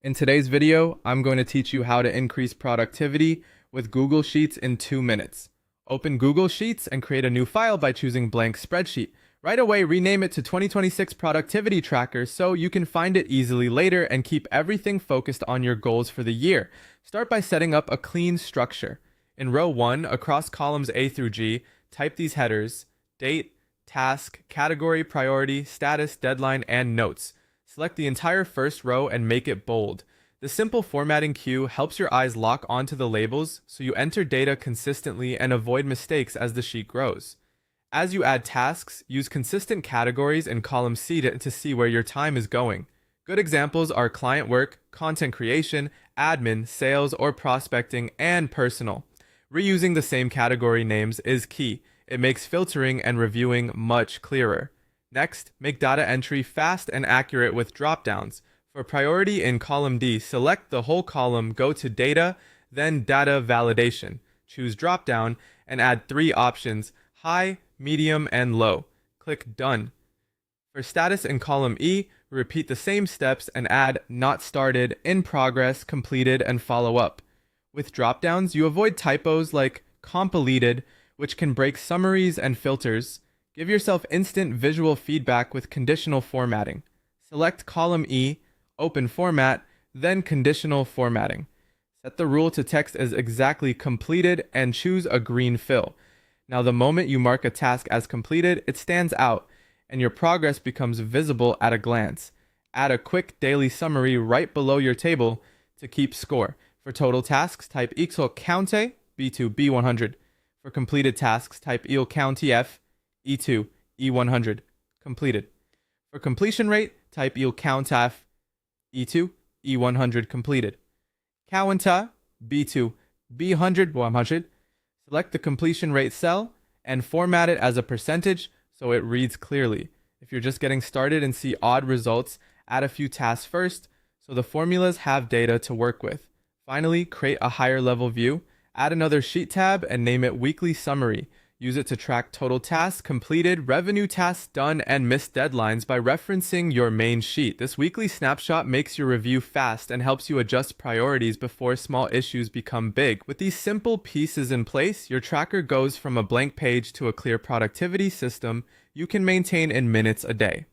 In today's video, I'm going to teach you how to increase productivity with Google Sheets in 2 minutes. Open Google Sheets and create a new file by choosing Blank Spreadsheet. Right away, rename it to 2026 Productivity Tracker so you can find it easily later and keep everything focused on your goals for the year. Start by setting up a clean structure. In row 1, across columns A through G, type these headers: date, task, category, priority, status, deadline, and notes. Select the entire first row and make it bold. The simple formatting cue helps your eyes lock onto the labels so you enter data consistently and avoid mistakes as the sheet grows. As you add tasks, use consistent categories in column C to see where your time is going. Good examples are client work, content creation, admin, sales or prospecting, and personal. Reusing the same category names is key. It makes filtering and reviewing much clearer. Next, make data entry fast and accurate with dropdowns. For priority in column D, select the whole column, go to Data, then Data Validation. Choose Dropdown and add 3 options: High, Medium, and Low. Click Done. For status in column E, repeat the same steps and add Not Started, In Progress, Completed, and Follow Up. With dropdowns, you avoid typos like completed, which can break summaries and filters. Give yourself instant visual feedback with conditional formatting. Select column E, open Format, then Conditional Formatting. Set the rule to text as exactly completed and choose a green fill. Now the moment you mark a task as completed, it stands out and your progress becomes visible at a glance. Add a quick daily summary right below your table to keep score. For total tasks, type equal counte, B2, B100. For completed tasks, type equal countf, E2, E100, completed. For completion rate, type equal countaf, E2, E100, completed. Counta, B2, B100, 100. Select the completion rate cell and format it as a percentage so it reads clearly. If you're just getting started and see odd results, add a few tasks first so the formulas have data to work with. Finally, create a higher level view. Add another sheet tab and name it Weekly Summary. Use it to track total tasks completed, revenue tasks done, and missed deadlines by referencing your main sheet. This weekly snapshot makes your review fast and helps you adjust priorities before small issues become big. With these simple pieces in place, your tracker goes from a blank page to a clear productivity system you can maintain in minutes a day.